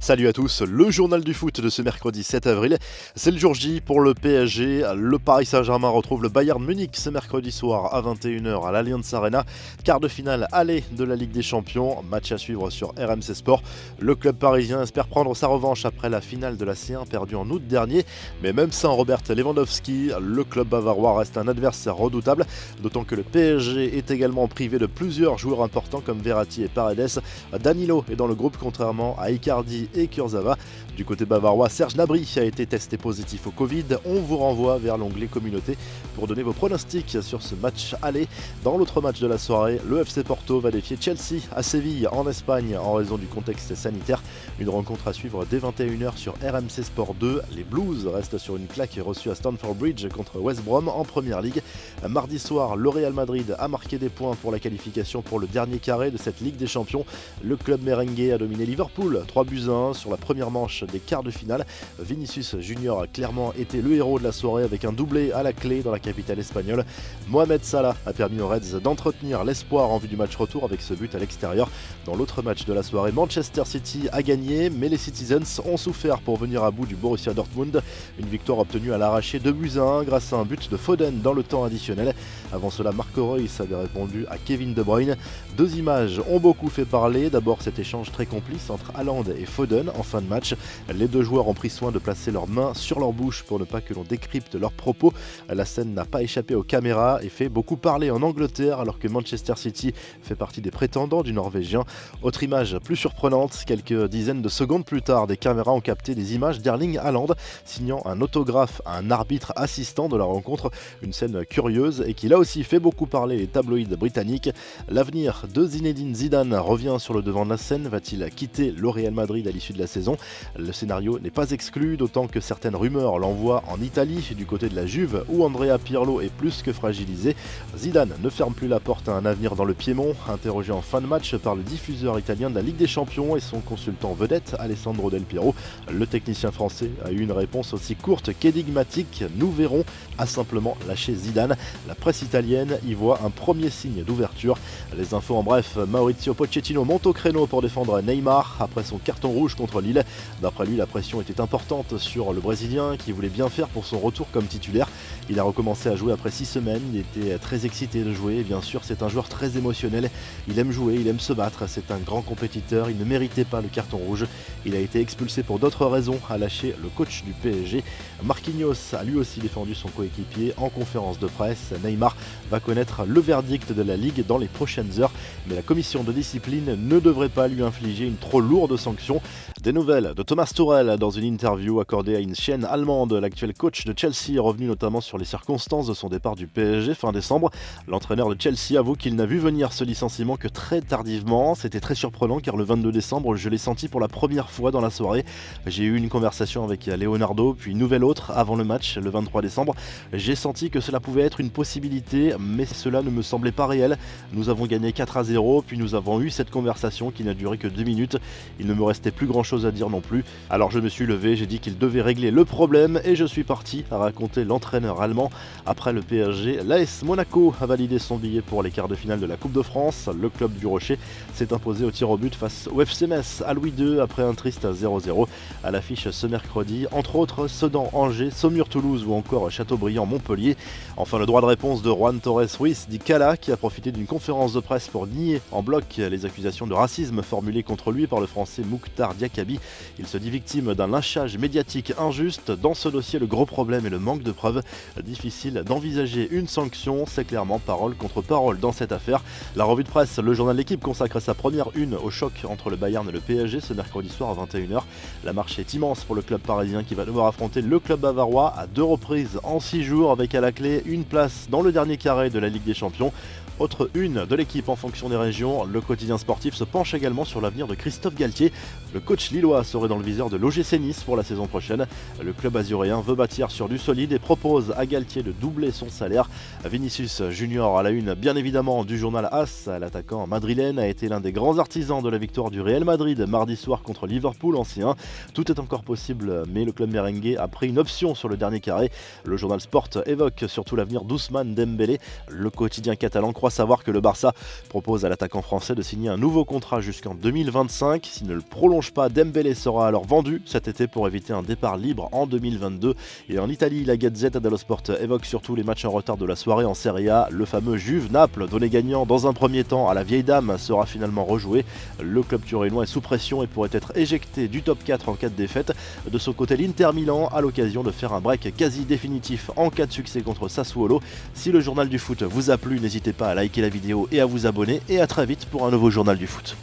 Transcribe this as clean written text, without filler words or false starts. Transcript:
Salut à tous, le journal du foot de ce mercredi 7 avril, c'est le jour J pour le PSG. Le Paris Saint-Germain retrouve le Bayern Munich ce mercredi soir à 21h à l'Allianz Arena. Quart de finale aller de la Ligue des Champions, match à suivre sur RMC Sport. Le club parisien espère prendre sa revanche après la finale de la C1 perdue en août dernier. Mais même sans Robert Lewandowski, le club bavarois reste un adversaire redoutable. D'autant que le PSG est également privé de plusieurs joueurs importants comme Verratti et Paredes. Danilo est dans le groupe contrairement à Icardi et Kurzawa. Du côté bavarois, Serge Gnabry a été testé positif au Covid. On vous renvoie vers l'onglet communauté pour donner vos pronostics sur ce match aller. Dans l'autre match de la soirée, le FC Porto va défier Chelsea à Séville en Espagne en raison du contexte sanitaire. Une rencontre à suivre dès 21h sur RMC Sport 2. Les Blues restent sur une claque reçue à Stamford Bridge contre West Brom en Première Ligue. Mardi soir, le Real Madrid a marqué des points pour la qualification pour le dernier carré de cette Ligue des Champions. Le club merengue a dominé Liverpool 3-1 sur la première manche des quarts de finale. Vinicius Junior a clairement été le héros de la soirée avec un doublé à la clé dans la capitale espagnole. Mohamed Salah a permis aux Reds d'entretenir l'espoir en vue du match retour avec ce but à l'extérieur. Dans l'autre match de la soirée, Manchester City a gagné, mais les Citizens ont souffert pour venir à bout du Borussia Dortmund. Une victoire obtenue à l'arraché 2-1 grâce à un but de Foden dans le temps additionnel. Avant cela, Marco Reus avait répondu à Kevin De Bruyne. Deux images ont beaucoup fait parler. D'abord cet échange très complice entre Haaland et Foden en fin de match. Les deux joueurs ont pris soin de placer leurs mains sur leur bouche pour ne pas que l'on décrypte leurs propos. La scène n'a pas échappé aux caméras et fait beaucoup parler en Angleterre alors que Manchester City fait partie des prétendants du Norvégien. Autre image plus surprenante, quelques dizaines de secondes plus tard, des caméras ont capté des images d'Erling Haaland signant un autographe à un arbitre assistant de la rencontre. Une scène curieuse et qui là aussi fait beaucoup parler les tabloïds britanniques. L'avenir de Zinedine Zidane revient sur le devant de la scène. Va-t-il quitter le Real Madrid à l'issue de la saison ? Le scénario n'est pas exclu, d'autant que certaines rumeurs l'envoient en Italie, du côté de la Juve, où Andrea Pirlo est plus que fragilisé. Zidane ne ferme plus la porte à un avenir dans le Piémont. Interrogé en fin de match par le diffuseur italien de la Ligue des Champions et son consultant vedette, Alessandro Del Piero, le technicien français a eu une réponse aussi courte qu'énigmatique. Nous verrons, a simplement lâché Zidane. La presse italienne y voit un premier signe d'ouverture. Les infos en bref, Maurizio Pochettino monte au créneau pour défendre Neymar après son carton rouge contre Lille. D'après lui, la pression était importante sur le Brésilien qui voulait bien faire pour son retour comme titulaire. Il a recommencé à jouer après 6 semaines, il était très excité de jouer et bien sûr c'est un joueur très émotionnel. Il aime jouer, il aime se battre, c'est un grand compétiteur, il ne méritait pas le carton rouge. Il a été expulsé pour d'autres raisons, a lâché le coach du PSG. Marquinhos a lui aussi défendu son coéquipier en conférence de presse. Neymar va connaître le verdict de la Ligue dans les prochaines heures, mais la commission de discipline ne devrait pas lui infliger une trop lourde sanction. Des nouvelles de Thomas Tuchel dans une interview accordée à une chaîne allemande. L'actuel coach de Chelsea est revenu notamment sur les circonstances de son départ du PSG fin décembre. L'entraîneur de Chelsea avoue qu'il n'a vu venir ce licenciement que très tardivement. C'était très surprenant car le 22 décembre, je l'ai senti pour la première fois dans la soirée. J'ai eu une conversation avec Leonardo, puis une nouvelle autre avant le match le 23 décembre. J'ai senti que cela pouvait être une possibilité, mais cela ne me semblait pas réel. Nous avons gagné 4-0, puis nous avons eu cette conversation qui n'a duré que 2 minutes. Il ne me restait plus grand chose à dire non plus. Alors je me suis levé, j'ai dit qu'il devait régler le problème et je suis parti, a raconté l'entraîneur allemand. Après le PSG, l'AS Monaco a validé son billet pour les quarts de finale de la Coupe de France. Le club du Rocher s'est imposé au tir au but face au FC Metz à Louis II après un triste 0-0. À l'affiche ce mercredi, entre autres Sedan-Angers, Saumur-Toulouse ou encore Châteaubriand-Montpellier. Enfin le droit de réponse de Juan Torres Ruiz dit Cala qui a profité d'une conférence de presse pour nier en bloc les accusations de racisme formulées contre lui par le français Mouktar Diakabi. Il se dit victime d'un lynchage médiatique injuste. Dans ce dossier, le gros problème est le manque de preuves. Difficile d'envisager une sanction, c'est clairement parole contre parole dans cette affaire. La revue de presse, le journal L'équipe consacre sa première une au choc entre le Bayern et le PSG ce mercredi soir à 21h. La marche est immense pour le club parisien qui va devoir affronter le club bavarois à 2 reprises en 6 jours avec à la clé une place dans le dernier carré de la Ligue des Champions. Autre une de l'équipe en fonction des régions, le quotidien sportif se penche également sur l'avenir de Christophe Galtier. Le coach lillois serait dans le viseur de l'OGC Nice pour la saison prochaine. Le club azuréen veut bâtir sur du solide et propose à Galtier de doubler son salaire. Vinicius Junior à la une bien évidemment du journal AS. L'attaquant madrilène a été l'un des grands artisans de la victoire du Real Madrid mardi soir contre Liverpool en C1. Tout est encore possible mais le club merengue a pris une option sur le dernier carré. Le journal Sport évoque surtout l'avenir d'Ousmane Dembélé. Le quotidien catalan croit savoir que le Barça propose à l'attaquant français de signer un nouveau contrat jusqu'en 2025. S'il ne le prolonge pas, Dembélé sera alors vendu cet été pour éviter un départ libre en 2022. Et en Italie, la Gazzetta dello Sport évoque surtout les matchs en retard de la soirée en Serie A. Le fameux Juve-Naples, donné gagnant dans un premier temps à la vieille dame, sera finalement rejoué. Le club turinois est sous pression et pourrait être éjecté du top 4 en cas de défaite. De son côté, l'Inter Milan a l'occasion de faire un break quasi définitif en cas de succès contre Sassuolo. Si le journal du foot vous a plu, n'hésitez pas à liker la vidéo et à vous abonner. Et à très vite pour un nouveau journal du foot.